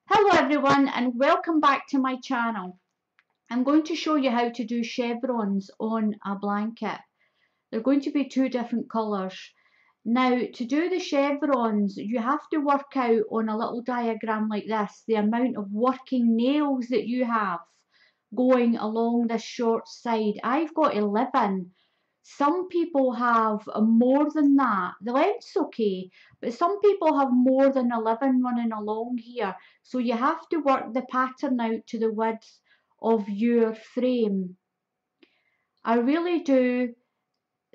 Hello everyone and welcome back to my channel. I'm going to show you how to do chevrons on a blanket. They're going to be two different colours. Now to do the chevrons you have to work out on a little diagram like this the amount of working nails that you have going along this short side. I've got 11. Some people have more than that. The length's okay, but some people have more than 11 running along here. So you have to work the pattern out to the width of your frame. I really do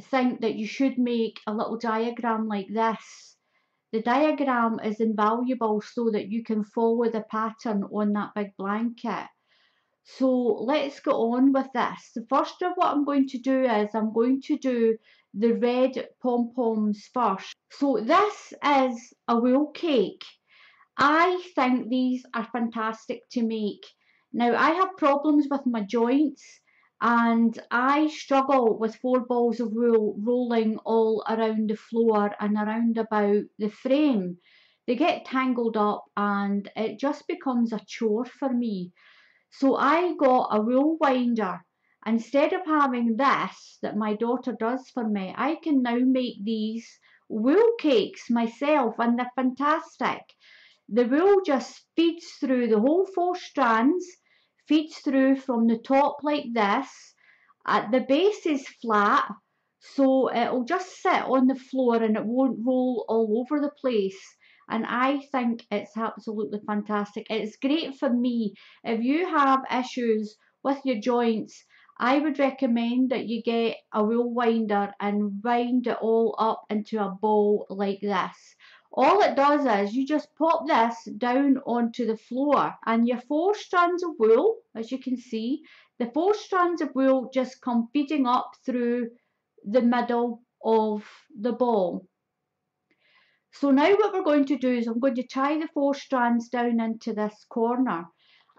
think that you should make a little diagram like this. The diagram is invaluable so that you can follow the pattern on that big blanket. So let's get on with this. The first of what I'm going to do is I'm going to do the red pom-poms first. So this is a wool cake. I think these are fantastic to make. Now I have problems with my joints and I struggle with 4 balls of wool rolling all around the floor and around about the frame. They get tangled up and it just becomes a chore for me. So I got a wool winder. Instead of having this that my daughter does for me, I can now make these wool cakes myself and they're fantastic. The wool just feeds through the whole 4 strands, feeds through from the top like this. At the base is flat, so it'll just sit on the floor and it won't roll all over the place. And I think it's absolutely fantastic. It's great for me. If you have issues with your joints, I would recommend that you get a wool winder and wind it all up into a ball like this. All it does is you just pop this down onto the floor and your 4 strands of wool, as you can see, the 4 strands of wool just come feeding up through the middle of the ball. So now what we're going to do is I'm going to tie the 4 strands down into this corner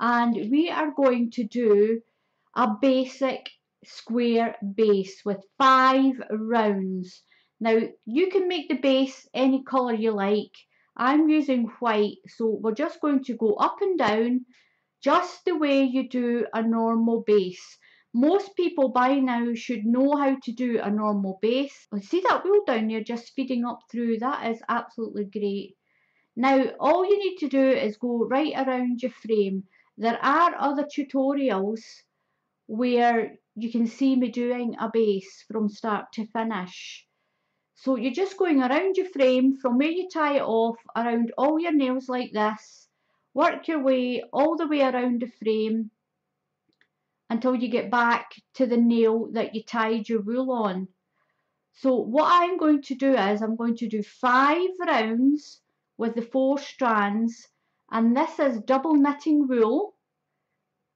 and we are going to do a basic square base with 5 rounds. Now you can make the base any colour you like. I'm using white, so we're just going to go up and down just the way you do a normal base. Most people by now should know how to do a normal base. See that wheel down there just feeding up through? That is absolutely great. Now all you need to do is go right around your frame. There are other tutorials where you can see me doing a base from start to finish. So you're just going around your frame from where you tie it off, around all your nails like this. Work your way all the way around the frame until you get back to the nail that you tied your wool on. So what I'm going to do is I'm going to do 5 rounds with the 4 strands, and this is double knitting wool.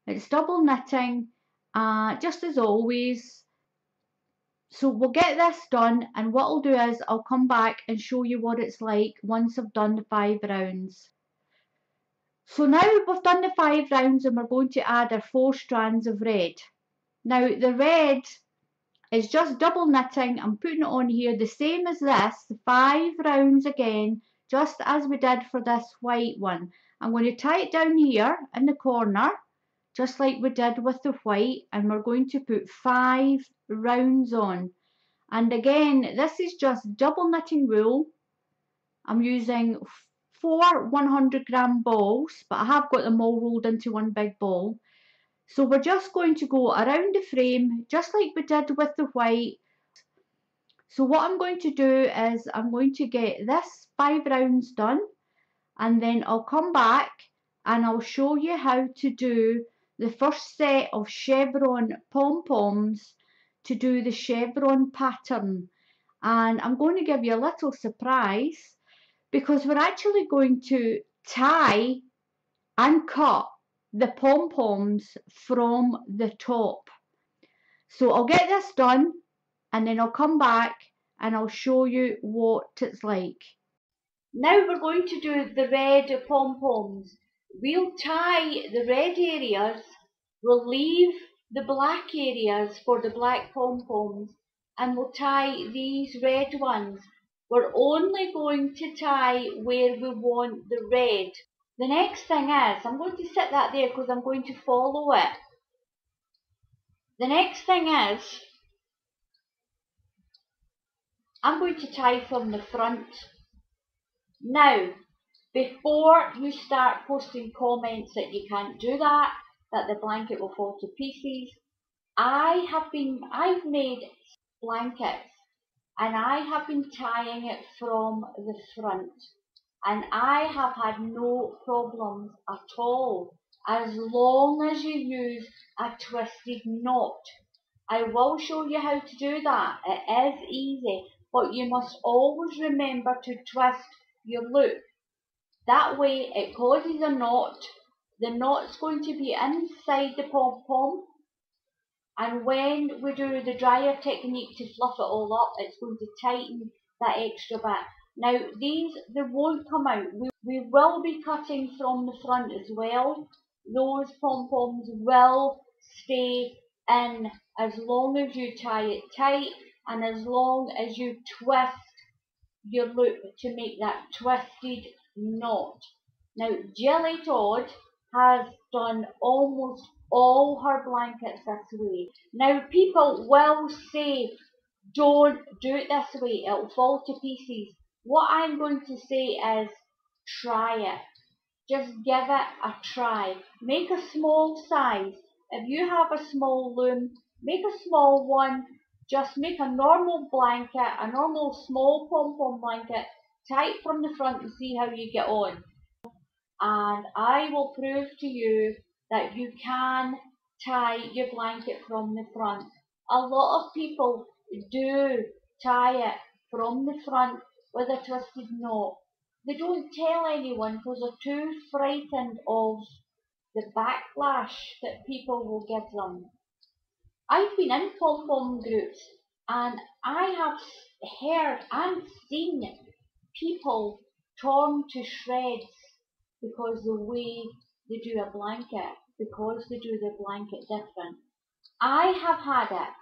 It's double knitting just as always. So we'll get this done, and what I'll do is I'll come back and show you what it's like once I've done the 5 rounds. So now we've done the 5 rounds and we're going to add our 4 strands of red. Now the red is just double knitting. I'm putting it on here the same as this, the 5 rounds again, just as we did for this white one. I'm going to tie it down here in the corner, just like we did with the white, and we're going to put 5 rounds on. And again, this is just double knitting wool. I'm using 4 100-gram balls, but I have got them all rolled into one big ball. So we're just going to go around the frame, just like we did with the white. So what I'm going to do is I'm going to get this 5 rounds done, and then I'll come back and I'll show you how to do the first set of chevron pom-poms to do the chevron pattern. And I'm going to give you a little surprise, because we're actually going to tie and cut the pom-poms from the top. So I'll get this done and then I'll come back and I'll show you what it's like. Now we're going to do the red pom-poms. We'll tie the red areas, we'll leave the black areas for the black pom-poms, and we'll tie these red ones. We're only going to tie where we want the red. The next thing is, I'm going to sit that there because I'm going to follow it. The next thing is, I'm going to tie from the front. Now, before you start posting comments that you can't do that, that the blanket will fall to pieces, I've made blankets and I have been tying it from the front and I have had no problems at all as long as you use a twisted knot. I will show you how to do that. It is easy, but you must always remember to twist your loop. That way it causes a knot. The knot's going to be inside the pom-pom, and when we do the dryer technique to fluff it all up, it's going to tighten that extra bit. Now they won't come out. We will be cutting from the front as well. Those pom-poms will stay in as long as you tie it tight and as long as you twist your loop to make that twisted knot. Now Jelly Todd has done almost all her blankets this way. Now people will say, don't do it this way, it'll fall to pieces. What I'm going to say is, try it. Just give it a try. Make a small size. If you have a small loom, make a small one. Just make a normal blanket, a normal small pom-pom blanket, tie it from the front and see how you get on. And I will prove to you that you can tie your blanket from the front. A lot of people do tie it from the front with a twisted knot. They don't tell anyone because they're too frightened of the backlash that people will give them. I've been in pom-pom groups and I have heard and seen people torn to shreds because the way they do a blanket, because they do the blanket different. I have had it.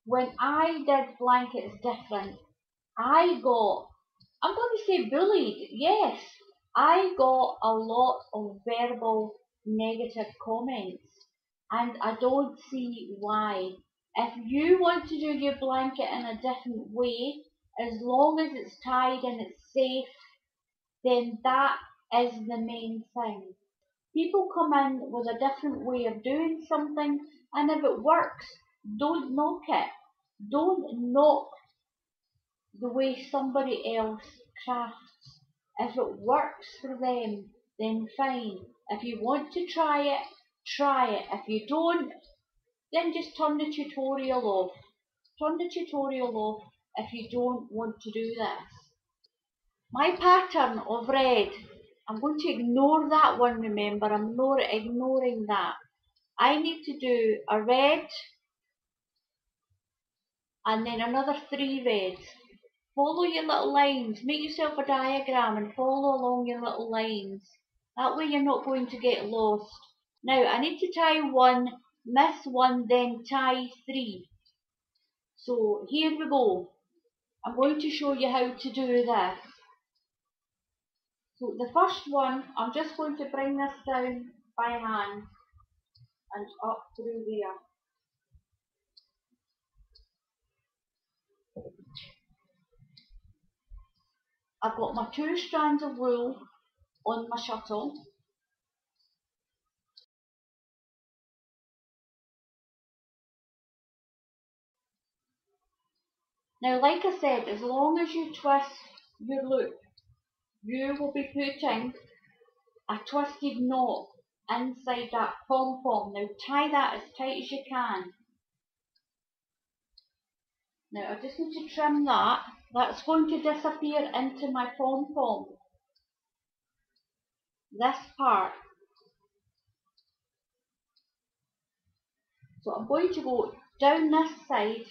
When I did blankets different, I got, I'm going to say bullied, yes. I got a lot of verbal negative comments and I don't see why. If you want to do your blanket in a different way, as long as it's tied and it's safe, then that is the main thing. People come in with a different way of doing something, and if it works, don't knock it. Don't knock the way somebody else crafts. If it works for them, then fine. If you want to try it, try it. If you don't, then just turn the tutorial off. Turn the tutorial off if you don't want to do this. My pattern of red, I'm going to ignore that one, remember, I'm not ignoring that. I need to do a red and then another 3 reds. Follow your little lines, make yourself a diagram and follow along your little lines. That way you're not going to get lost. Now I need to tie 1, miss 1, then tie 3. So here we go. I'm going to show you how to do this. So the first one, I'm just going to bring this down by hand and up through there. I've got my 2 strands of wool on my shuttle. Now, like I said, as long as you twist your loop, you will be putting a twisted knot inside that pom-pom. Now tie that as tight as you can. Now I just need to trim that. That's going to disappear into my pom-pom. This part. So I'm going to go down this side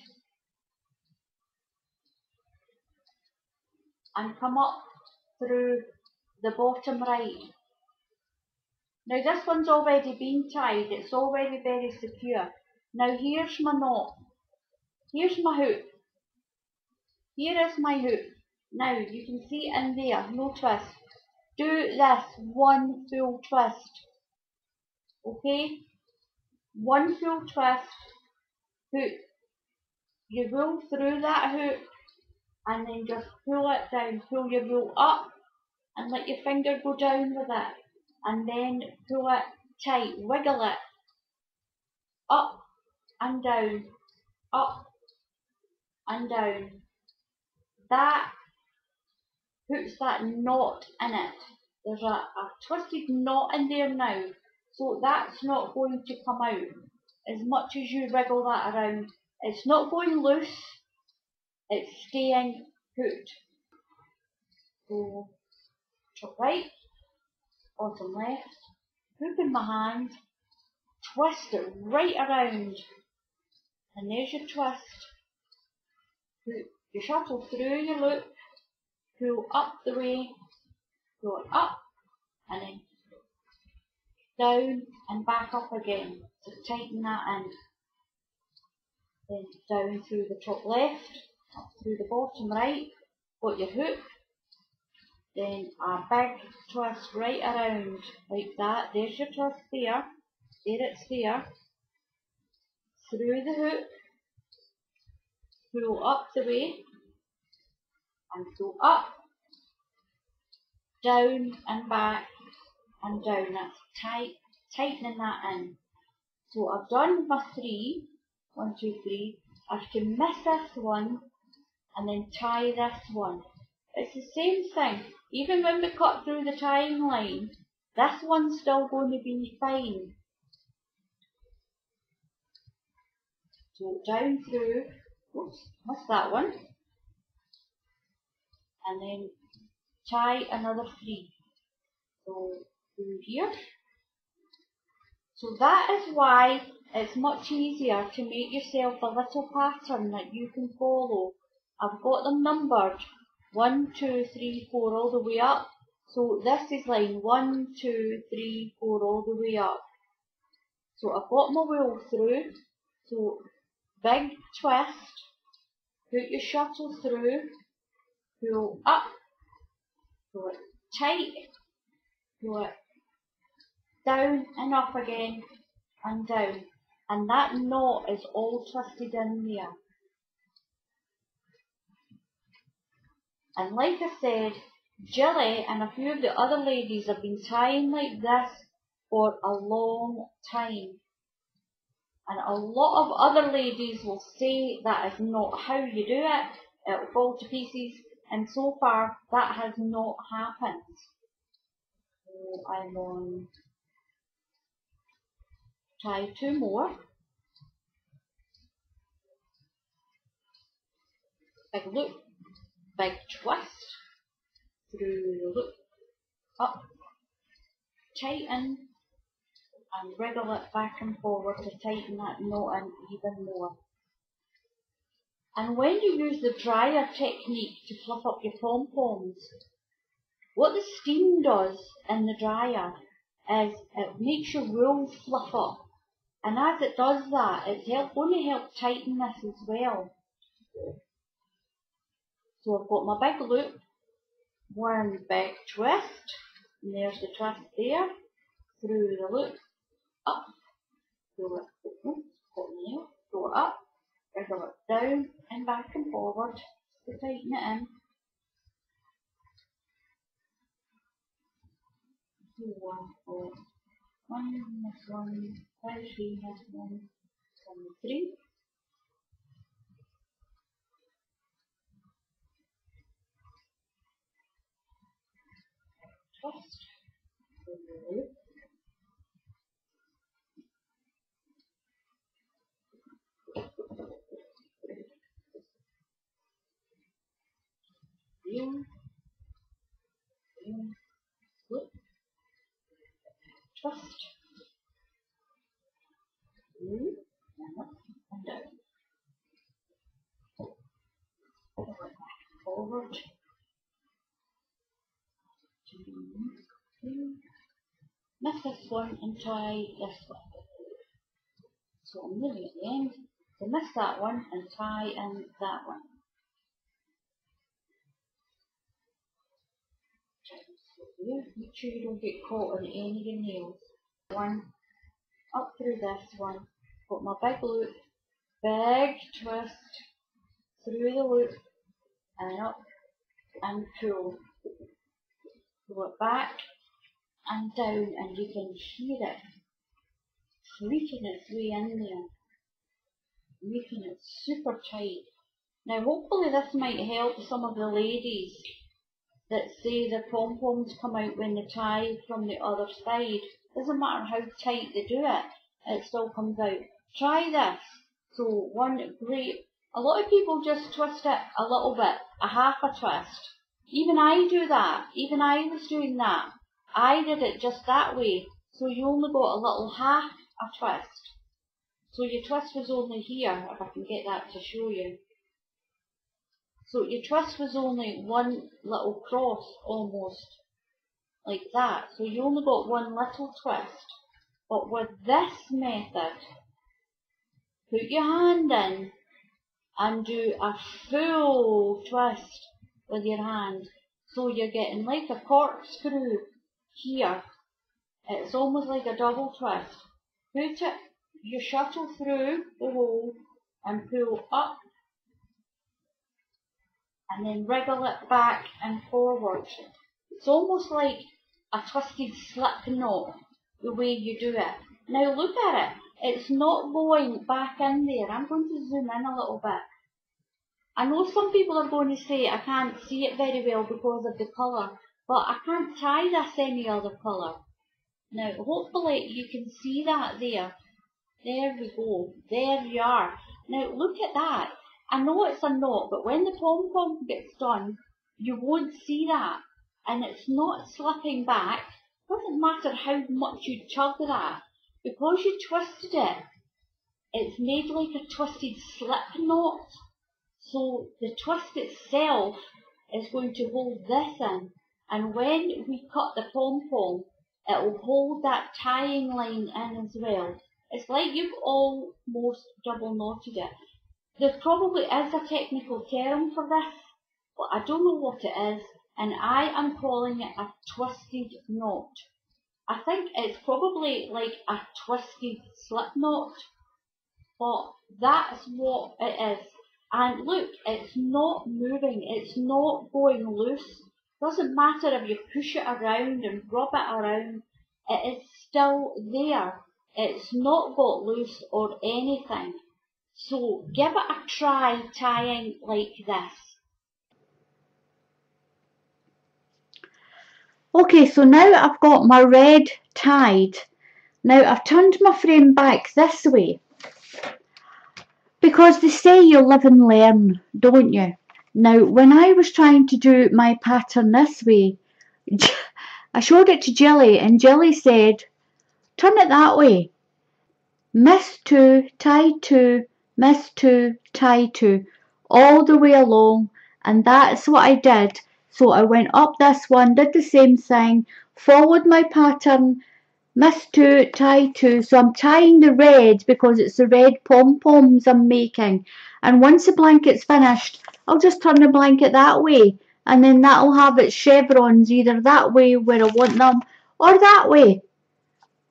and come up through the bottom right. Now this one's already been tied, it's already very secure. Now here's my knot, here's my hook, here is my hook. Now you can see in there, no twist. do this one full twist. Okay? One full twist, put your wool through that hook, and then just pull it down. Pull your wool up and let your finger go down with it, and then pull it tight, wiggle it up and down, up and down. That puts that knot in it. There's a twisted knot in there now, so that's not going to come out as much as you wriggle that around. It's not going loose, it's staying put. So top right, bottom left, hook in my hand, twist it right around, and there's your twist. Put your shuttle through your loop, pull up the way, pull it up, and then down and back up again. So tighten that in. Then down through the top left, up through the bottom right, got your hook, then a big twist right around like that. There's your twist there, it's there, through the hook, pull up the way, and go up, down and back, and down. That's tightening that in. So I've done my 3, 1, 2, 3. I can miss this one and then tie this one. It's the same thing. Even when we cut through the tying line, this one's still going to be fine. So down through, oops, missed that one, and then tie another 3. So through here. So that is why it's much easier to make yourself a little pattern that you can follow. I've got them numbered 1, 2, 3, 4 all the way up. So this is line 1, 2, 3, 4 all the way up. So I've got my wool through. So big twist, put your shuttle through, pull up, pull it tight, pull it down and up again and down, and that knot is all twisted in there. And like I said, Jilly and a few of the other ladies have been tying like this for a long time, and a lot of other ladies will say that is not how you do it, it'll fall to pieces, and so far that has not happened. So I'm on tie 2 more, big loop, big twist, through the loop, up, tighten, and wriggle it back and forward to tighten that knot in even more. And when you use the dryer technique to fluff up your pom-poms, what the steam does in the dryer is it makes your wool fluff up. And as it does that, it's going to help tighten this as well. So I've got my big loop, one big twist, and there's the twist there, through the loop, up, pull it, go up, wriggle it down and back and forward to tighten it in. 2, 1, 4, 1, this one, 5, 3, this one, 3. Twist, loop, loop, twist, loop, and up and down. Forward. 2, 3. Miss this one and tie this one. So I'm moving at the end to miss that one and tie in that one. Here, make sure you don't get caught on any of your nails. One, up through this one, got my big loop, big twist through the loop, and up and pull. Pull it back and down, and you can hear it creaking its way in there, making it super tight. Now hopefully this might help some of the ladies that say the pom-poms come out when they tie from the other side. Doesn't matter how tight they do it, it still comes out. Try this. So one great, a lot of people just twist it a little bit, a half a twist. Even I do that, even I was doing that. I did it just that way, so you only got a little half a twist. So your twist was only here, if I can get that to show you. So your twist was only one little cross almost, like that. So you only got one little twist. But with this method, put your hand in and do a full twist with your hand. So you're getting like a corkscrew here. It's almost like a double twist. Put it, you shuttle through the hole and pull up, and then wriggle it back and forward. It's almost like a twisted slip knot, the way you do it. Now look at it. It's not going back in there. I'm going to zoom in a little bit. I know some people are going to say I can't see it very well because of the colour, but I can't tie this any other colour. Now hopefully you can see that there. There we go. There you are. Now look at that. I know it's a knot, but when the pom-pom gets done, you won't see that. And it's not slipping back. Doesn't matter how much you tug that. Because you twisted it, it's made like a twisted slip knot. So the twist itself is going to hold this in. And when we cut the pom-pom, it will hold that tying line in as well. It's like you've almost double knotted it. There probably is a technical term for this, but I don't know what it is, and I am calling it a twisted knot. I think it's probably like a twisted slip knot, but that's what it is. And look, it's not moving, it's not going loose. Doesn't matter if you push it around and rub it around, it is still there. It's not got loose or anything. So give it a try tying like this. Okay, so now I've got my red tied. Now I've turned my frame back this way, because they say you live and learn, don't you? Now when I was trying to do my pattern this way, I showed it to Jilly and Jilly said, turn it that way. Miss 2, tie 2, miss 2, tie 2, all the way along, and that's what I did. So I went up this one, did the same thing, followed my pattern, miss 2, tie 2. So I'm tying the red because it's the red pom-poms I'm making. And once the blanket's finished, I'll just turn the blanket that way, and then that'll have its chevrons either that way where I want them, or that way.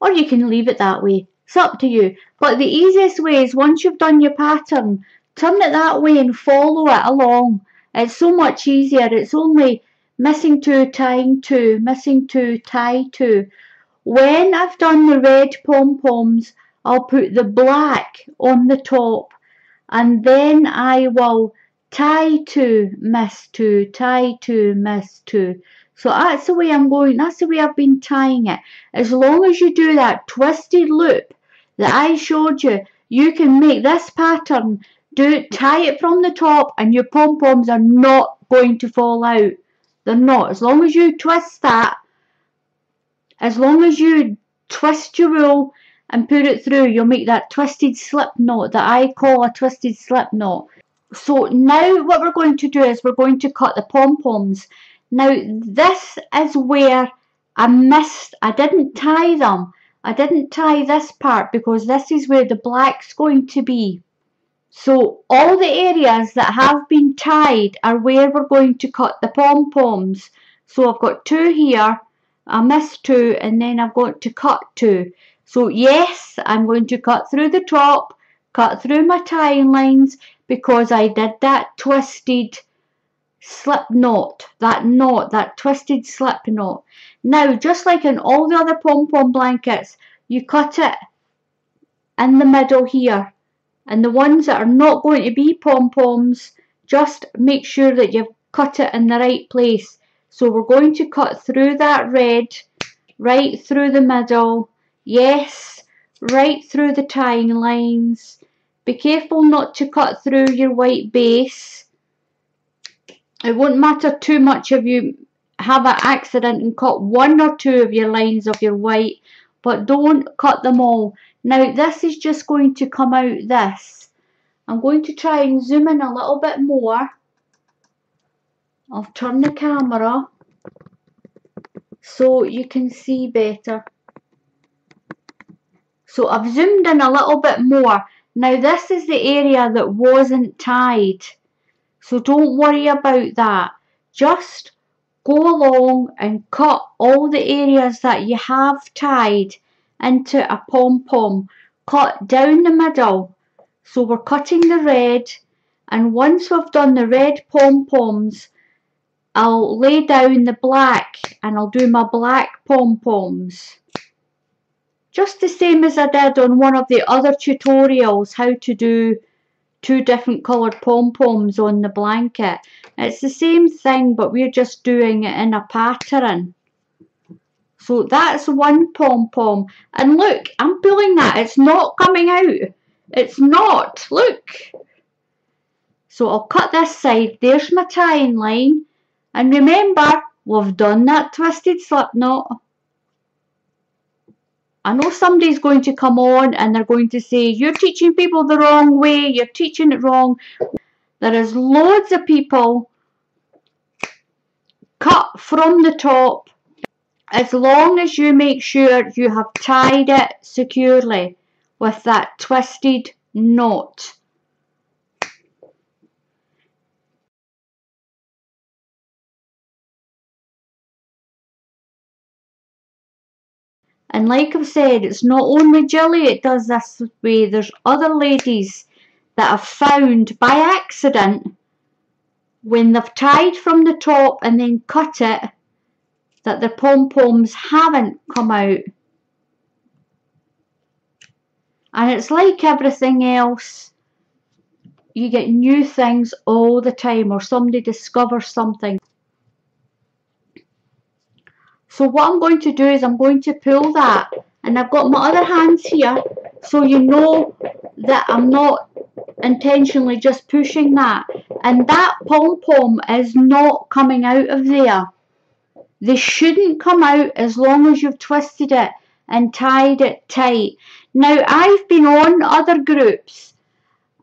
Or you can leave it that way. It's up to you. But the easiest way is once you've done your pattern, turn it that way and follow it along. It's so much easier. It's only missing 2, tying 2, missing 2, tie 2. When I've done the red pom-poms, I'll put the black on the top, and then I will tie 2, miss 2, tie 2, miss 2. So that's the way I'm going, that's the way I've been tying it. As long as you do that twisted loop that I showed you, you can make this pattern, tie it from the top, and your pom-poms are not going to fall out. They're not. As long as you twist that, as long as you twist your wool and put it through, you'll make that twisted slip knot that I call a twisted slip knot. So now what we're going to do is we're going to cut the pom-poms. Now this is where I missed, I didn't tie them. I didn't tie this part because this is where the black's going to be. So all the areas that have been tied are where we're going to cut the pom-poms. So I've got 2 here, I missed 2, and then I've got to cut 2. So yes, I'm going to cut through the top, cut through my tying lines, because I did that twisted slip knot, that twisted slip knot. Now, just like in all the other pom-pom blankets, you cut it in the middle here. And the ones that are not going to be pom-poms, just make sure that you've cut it in the right place. So we're going to cut through that red, right through the middle, yes, right through the tying lines. Be careful not to cut through your white base. It won't matter too much if you have an accident and cut 1 or 2 of your lines of your white, but don't cut them all. Now this is just going to come out this. I'm going to try and zoom in a little bit more. I'll turn the camera so you can see better. So I've zoomed in a little bit more. Now this is the area that wasn't tied. So don't worry about that. Just go along and cut all the areas that you have tied into a pom-pom. Cut down the middle. So we're cutting the red, and once we've done the red pom-poms, I'll lay down the black and I'll do my black pom-poms. Just the same as I did on one of the other tutorials, how to do 2 different coloured pom-poms on the blanket. It's the same thing, but we're just doing it in a pattern. So that's 1 pom-pom. And look, I'm pulling that. It's not coming out. It's not. Look. So I'll cut this side. There's my tying line. And remember, we've done that twisted slip knot. I know somebody's going to come on and they're going to say, you're teaching people the wrong way, you're teaching it wrong. There is loads of people cut from the top, as long as you make sure you have tied it securely with that twisted knot. And like I've said, it's not only Jilly it does this way. There's other ladies that have found by accident, when they've tied from the top and then cut it, that the pom-poms haven't come out. And it's like everything else. You get new things all the time, or somebody discovers something. So what I'm going to do is I'm going to pull that, and I've got my other hands here, so you know that I'm not intentionally just pushing that. And that pom-pom is not coming out of there. They shouldn't come out as long as you've twisted it and tied it tight. Now, I've been on other groups,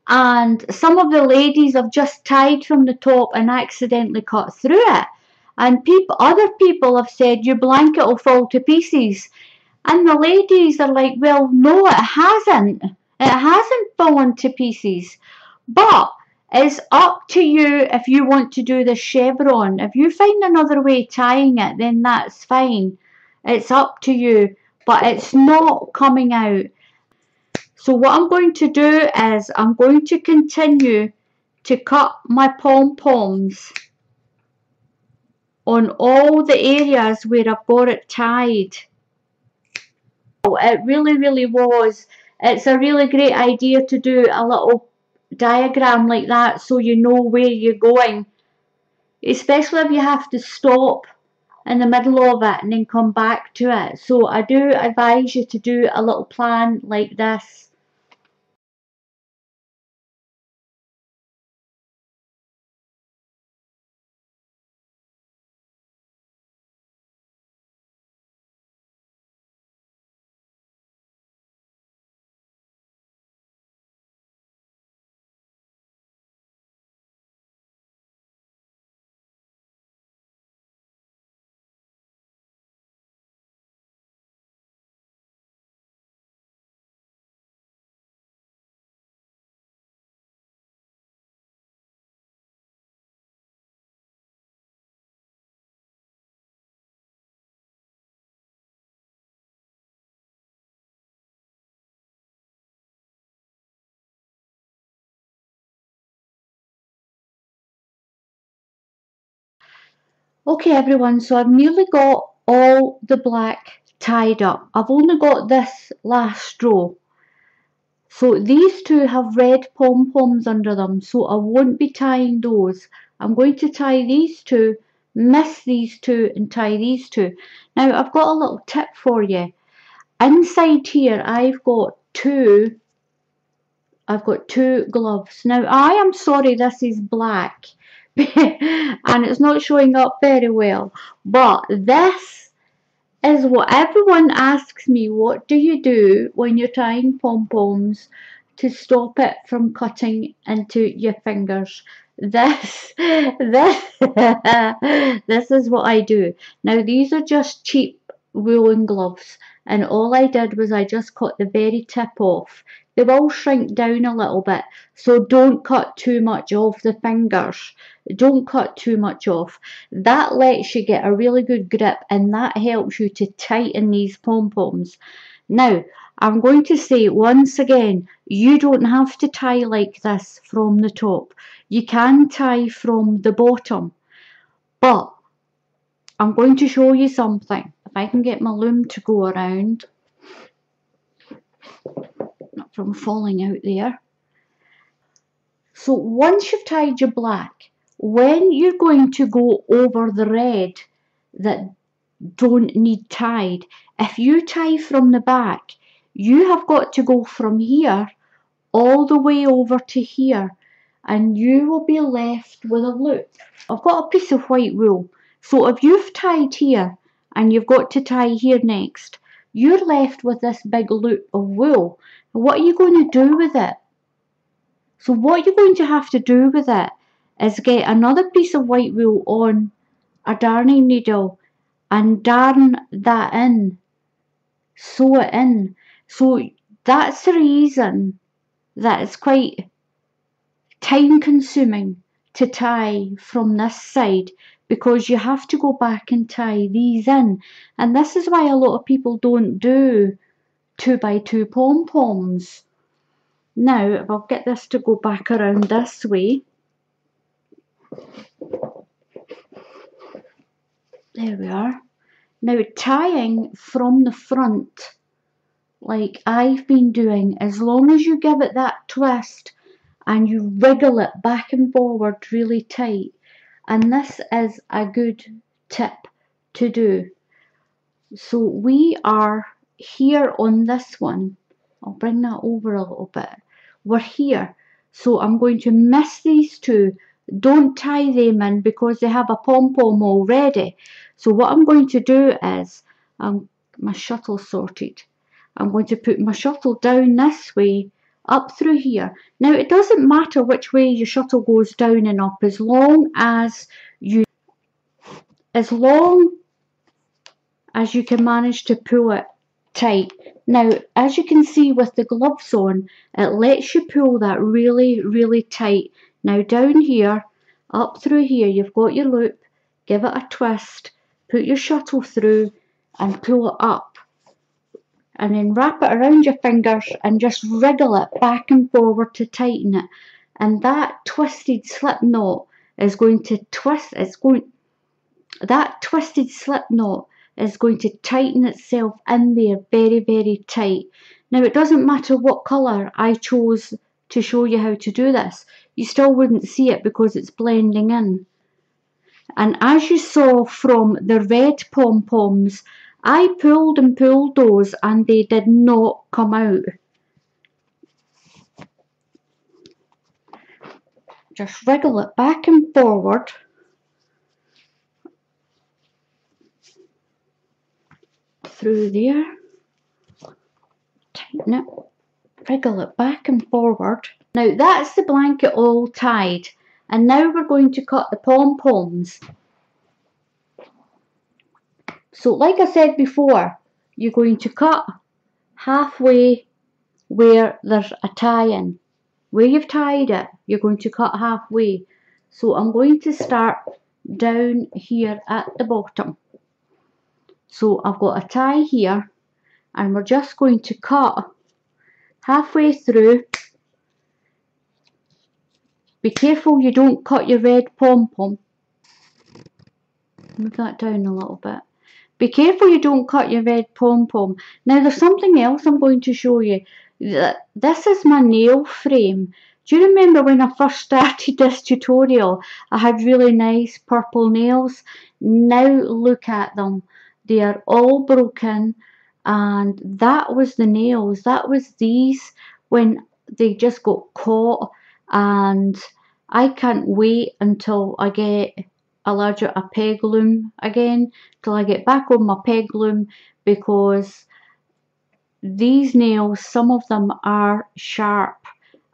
and some of the ladies have just tied from the top and accidentally cut through it. And other people have said your blanket will fall to pieces. And the ladies are like, well, no, it hasn't. It hasn't fallen to pieces. But it's up to you if you want to do the chevron. If you find another way tying it, then that's fine. It's up to you. But it's not coming out. So what I'm going to do is I'm going to continue to cut my pom-poms on all the areas where I've got it tied. It really was. It's a really great idea to do a little diagram like that so you know where you're going, especially if you have to stop in the middle of it and then come back to it. So I do advise you to do a little plan like this. Okay everyone, so I've nearly got all the black tied up. I've only got this last row. So these two have red pom-poms under them, so I won't be tying those. I'm going to tie these two, miss these two and tie these two. Now I've got a little tip for you. Inside here I've got two gloves. Now I am sorry this is black and it's not showing up very well, but this is what everyone asks me. What do you do when you're tying pom-poms to stop it from cutting into your fingers? This this is what I do. Now these are just cheap woolen gloves, and all I did was I just cut the very tip off. They will shrink down a little bit, so don't cut too much off the fingers. Don't cut too much off. That lets you get a really good grip, and that helps you to tighten these pom-poms. Now, I'm going to say once again, you don't have to tie like this from the top. You can tie from the bottom, but I'm going to show you something. If I can get my loom to go around, not from falling out there. So once you've tied your black, when you're going to go over the red that don't need tied, if you tie from the back, you have got to go from here all the way over to here, and you will be left with a loop. I've got a piece of white wool, so if you've tied here and you've got to tie here next, you're left with this big loop of wool. What are you going to do with it? So what you're going to have to do with it is get another piece of white wool on a darning needle and darn that in, sew it in. So that's the reason that it's quite time consuming to tie from this side, because you have to go back and tie these in, and this is why a lot of people don't do 2x2 pom-poms. Now if I'll get this to go back around this way, there we are. Now tying from the front like I've been doing, as long as you give it that twist and you wriggle it back and forward really tight, and this is a good tip to do. So we are here on this one. I'll bring that over a little bit. We're here, so I'm going to miss these two. Don't tie them in because they have a pom-pom already. So what I'm going to do is, my shuttle sorted. I'm going to put my shuttle down this way, up through here. Now it doesn't matter which way your shuttle goes down and up, as long as you can manage to pull it tight. Now, as you can see with the gloves on, it lets you pull that really, really tight. Now down here, up through here, you've got your loop, give it a twist, put your shuttle through and pull it up. And then wrap it around your fingers and just wriggle it back and forward to tighten it. And that twisted slip knot is going to twist, that twisted slip knot is going to tighten itself in there very, very tight. Now it doesn't matter what colour I chose to show you how to do this, you still wouldn't see it because it's blending in. And as you saw from the red pom-poms, I pulled and pulled those and they did not come out. Just wriggle it back and forward. Through there, tighten it, wriggle it back and forward. Now that's the blanket all tied, and now we're going to cut the pom-poms. So like I said before, you're going to cut halfway where there's a tie-in. Where you've tied it, you're going to cut halfway. So I'm going to start down here at the bottom. So I've got a tie here, and we're just going to cut halfway through. Be careful you don't cut your red pom-pom. Move that down a little bit. Be careful you don't cut your red pom-pom. Now there's something else I'm going to show you. This is my nail frame. Do you remember when I first started this tutorial, I had really nice purple nails? Now look at them. They are all broken, and that was the nails. That was these when they just got caught, and I can't wait until I get a peg loom again, till I get back on my peg loom, because these nails, some of them are sharp,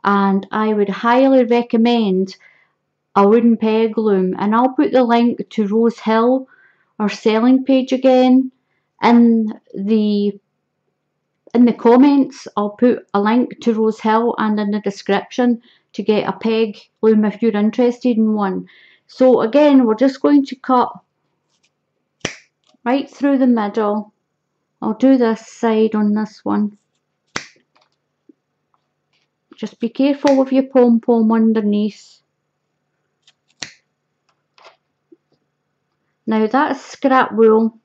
and I would highly recommend a wooden peg loom. And I'll put the link to Rose Hill, our selling page, again in the comments. I'll put a link to Rose Hill, and in the description, to get a peg loom if you're interested in one. So again, we're just going to cut right through the middle. I'll do this side on this one. Just be careful with your pom-pom underneath. Now that's scrap wool.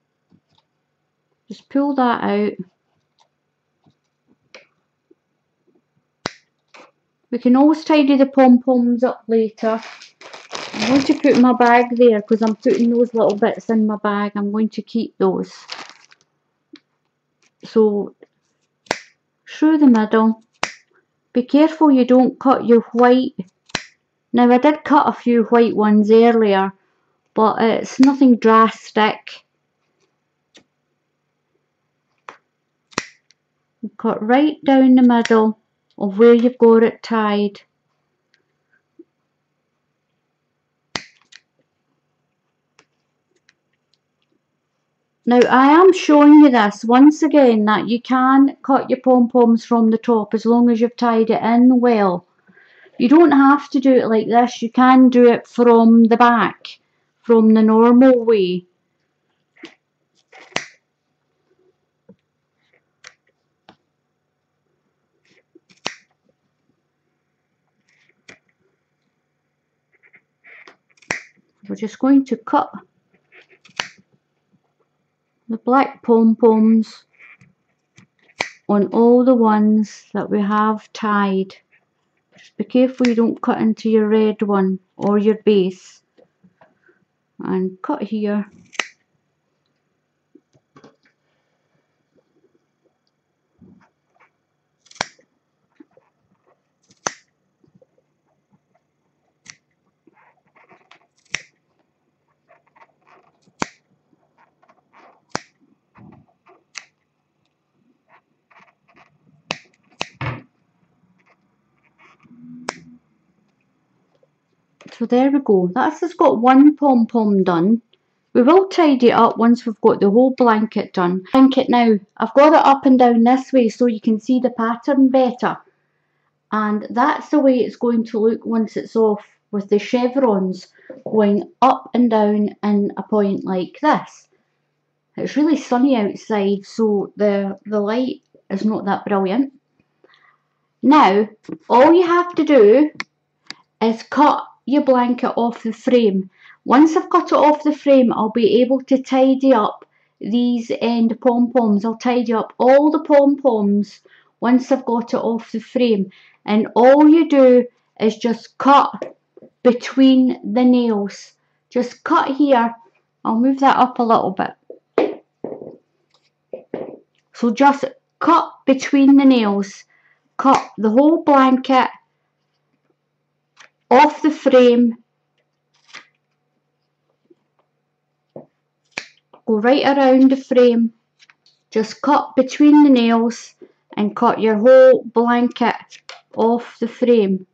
Just pull that out. We can always tidy the pom-poms up later. I'm going to put my bag there because I'm putting those little bits in my bag. I'm going to keep those. So through the middle. Be careful you don't cut your white. Now I did cut a few white ones earlier, but it's nothing drastic. Cut right down the middle of where you've got it tied. Now I am showing you this once again, that you can cut your pom-poms from the top as long as you've tied it in well. You don't have to do it like this, you can do it from the back, from the normal way. We're just going to cut the black pom-poms on all the ones that we have tied. Just be careful you don't cut into your red one or your base. And cut here. So there we go. That's just got one pom-pom done. We will tidy it up once we've got the whole blanket done. Blanket now, I've got it up and down this way so you can see the pattern better. And that's the way it's going to look once it's off, with the chevrons going up and down in a point like this. It's really sunny outside, so the light is not that brilliant. Now, all you have to do is cut your blanket off the frame. Once I've cut it off the frame, I'll be able to tidy up these end pom-poms. I'll tidy up all the pom-poms once I've got it off the frame. And all you do is just cut between the nails. Just cut here. I'll move that up a little bit. So just cut between the nails. Cut the whole blanket off the frame. Go right around the frame. Just cut between the nails and cut your whole blanket off the frame.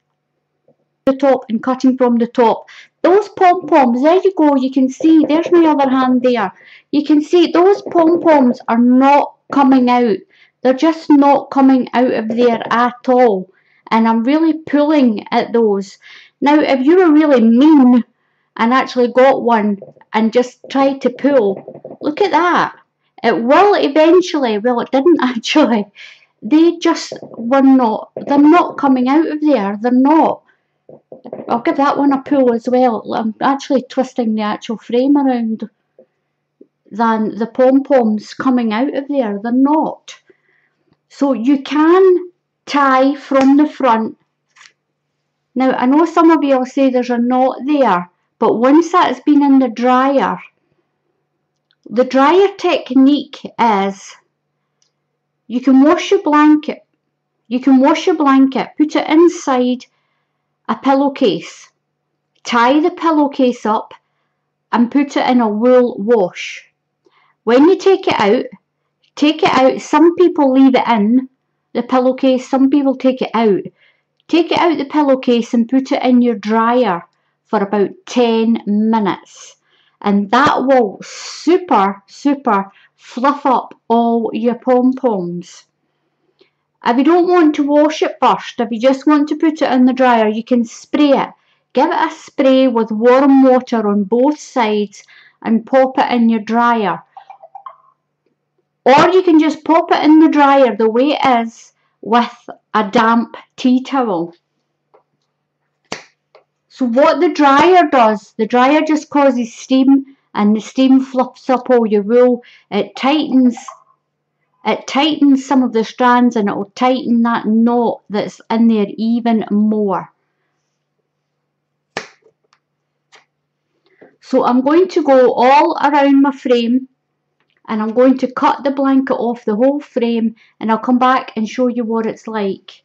The top, and cutting from the top. Those pom-poms, there you go, you can see, there's my other hand there. You can see those pom-poms are not coming out. They're just not coming out of there at all. And I'm really pulling at those. Now, if you were really mean and actually got one and just tried to pull, look at that. It will eventually, well, it didn't actually. They just were not, they're not coming out of there. They're not. I'll give that one a pull as well. I'm actually twisting the actual frame around. than the pom-poms coming out of there. They're not. So you can tie from the front. Now, I know some of you will say there's a knot there, but once that's been in the dryer technique is you can wash your blanket. You can wash your blanket, put it inside a pillowcase, tie the pillowcase up and put it in a wool wash. When you take it out, some people leave it in the pillowcase, some people take it out. Take it out the pillowcase and put it in your dryer for about 10 minutes. And that will super fluff up all your pom-poms. If you don't want to wash it first, if you just want to put it in the dryer, you can spray it. Give it a spray with warm water on both sides and pop it in your dryer. Or you can just pop it in the dryer the way it is with a damp tea towel. So what the dryer does, the dryer just causes steam, and the steam fluffs up all your wool. It tightens some of the strands, and it will tighten that knot that's in there even more. So I'm going to go all around my frame, and I'm going to cut the blanket off the whole frame, and I'll come back and show you what it's like.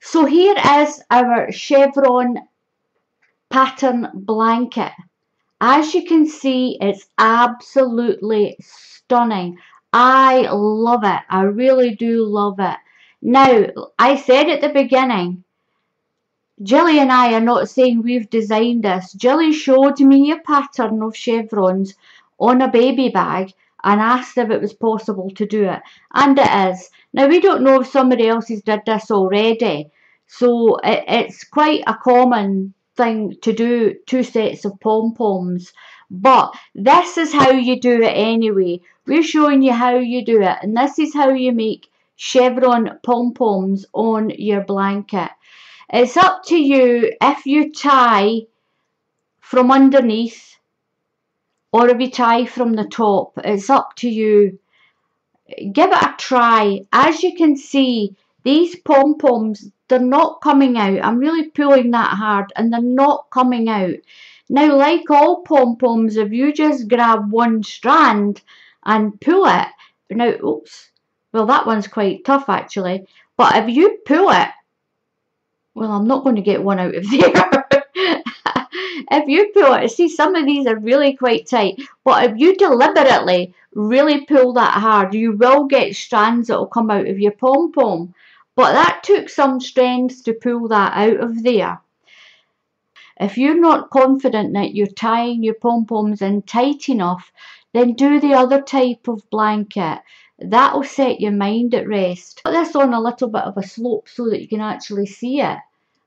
So here is our chevron pattern blanket. As you can see, it's absolutely stunning. I love it. I really do love it. Now, I said at the beginning, Jilly and I are not saying we've designed this. Jilly showed me a pattern of chevrons on a baby bag and asked if it was possible to do it. And it is. Now, we don't know if somebody else has did this already. So it's quite a common thing to do 2 sets of pom-poms. But this is how you do it anyway. We're showing you how you do it. And this is how you make chevron pom-poms on your blanket. It's up to you if you tie from underneath or if you tie from the top. It's up to you. Give it a try. As you can see, these pom-poms, they're not coming out. I'm really pulling that hard and they're not coming out. Now, like all pom-poms, if you just grab one strand and pull it, now, oops, well, that one's quite tough actually, but if you pull it, well, I'm not going to get one out of there. If you pull it, see, some of these are really quite tight, but if you deliberately really pull that hard, you will get strands that will come out of your pom-pom. But that took some strength to pull that out of there. If you're not confident that you're tying your pom-poms in tight enough, then do the other type of blanket. That'll set your mind at rest. Put this on a little bit of a slope so that you can actually see it.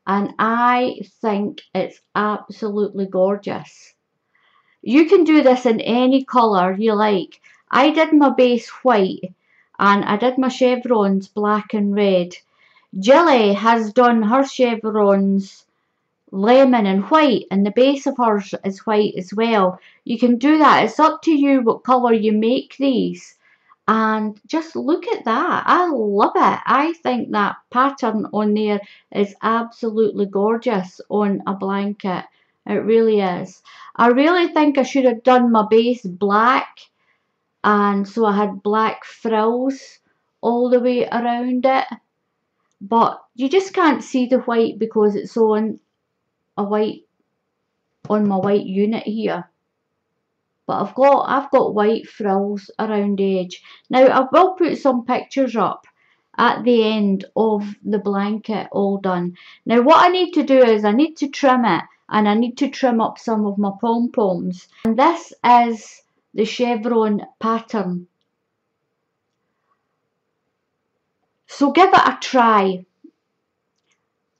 And I think it's absolutely gorgeous. You can do this in any colour you like. I did my base white and I did my chevrons black and red. Jilly has done her chevrons lemon and white, and the base of hers is white as well. You can do that. It's up to you what colour you make these. And just look at that. I love it. I think that pattern on there is absolutely gorgeous on a blanket. It really is. I really think I should have done my base black, and so I had black frills all the way around it. But you just can't see the white because it's on a white, on my white unit here. But I've got white frills around the edge. Now I will put some pictures up at the end of the blanket all done. Now what I need to do is I need to trim it, and I need to trim up some of my pom-poms. And this is the chevron pattern. So give it a try.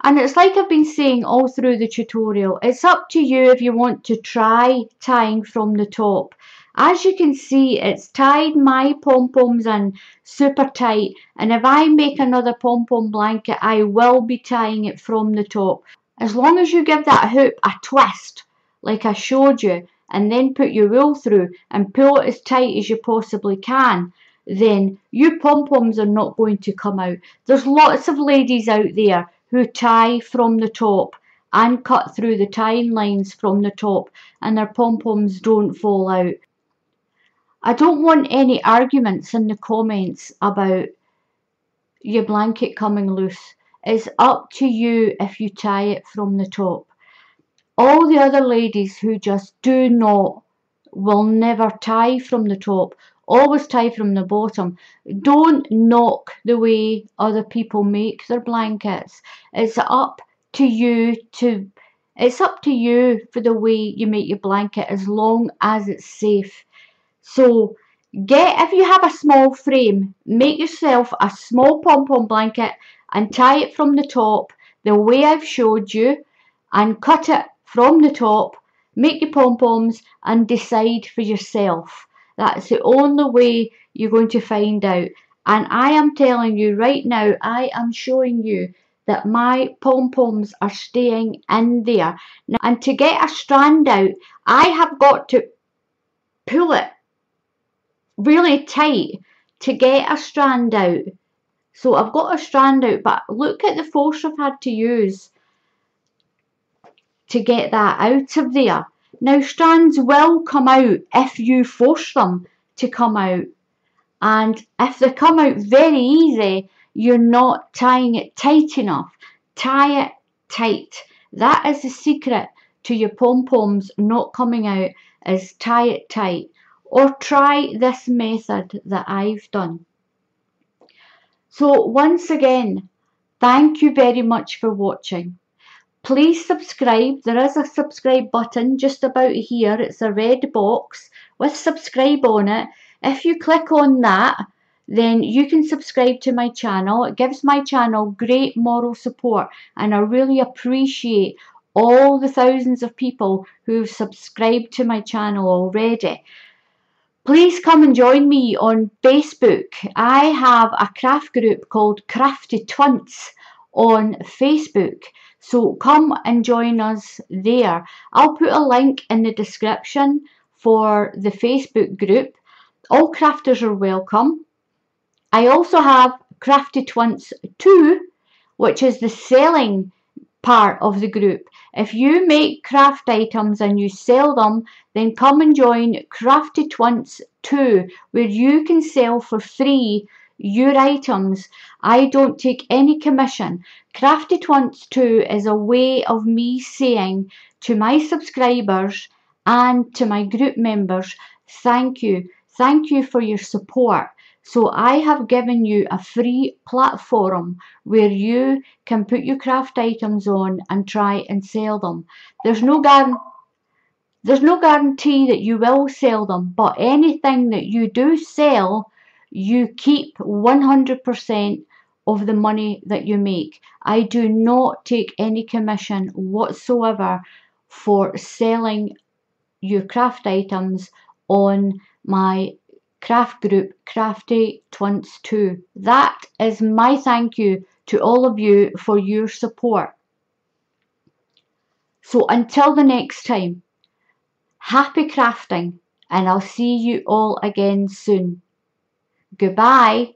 And it's like I've been saying all through the tutorial, it's up to you if you want to try tying from the top. As you can see, it's tied my pom-poms in super tight, and if I make another pom-pom blanket, I will be tying it from the top. As long as you give that hoop a twist, like I showed you, and then put your wool through and pull it as tight as you possibly can, then your pom-poms are not going to come out. There's lots of ladies out there who tie from the top and cut through the tying lines from the top, and their pom-poms don't fall out. I don't want any arguments in the comments about your blanket coming loose. It's up to you if you tie it from the top. All the other ladies who just do not, will never tie from the top, always tie from the bottom. Don't knock the way other people make their blankets. It's up to you for the way you make your blanket, as long as it's safe. So if you have a small frame, make yourself a small pom-pom blanket and tie it from the top the way I've showed you, and cut it from the top, make your pom-poms, and decide for yourself. That's the only way you're going to find out. And I am telling you right now, I am showing you that my pom-poms are staying in there. Now, and to get a strand out, I have got to pull it really tight to get a strand out. So I've got a strand out, but look at the force I've had to use to get that out of there. Now, strands will come out if you force them to come out, and if they come out very easy, you're not tying it tight enough. Tie it tight. That is the secret to your pom-poms not coming out, is tie it tight. Or try this method that I've done. So once again, thank you very much for watching. Please subscribe. There is a subscribe button just about here. It's a red box with subscribe on it. If you click on that, then you can subscribe to my channel. It gives my channel great moral support, and I really appreciate all the thousands of people who've subscribed to my channel already. Please come and join me on Facebook. I have a craft group called Crafty Twints on Facebook. So come and join us there. I'll put a link in the description for the Facebook group. All crafters are welcome. I also have Crafty Twints 2, which is the selling part of the group. If you make craft items and you sell them, then come and join Crafty Twints 2, where you can sell for free your items. I don't take any commission. Crafty Twints 2 is a way of me saying to my subscribers and to my group members, thank you. Thank you for your support. So I have given you a free platform where you can put your craft items on and try and sell them. There's no guarantee that you will sell them, but anything that you do sell, you keep 100% of the money that you make. I do not take any commission whatsoever for selling your craft items on my craft group, Crafty Twints 2. That is my thank you to all of you for your support. So until the next time, happy crafting, and I'll see you all again soon. Goodbye.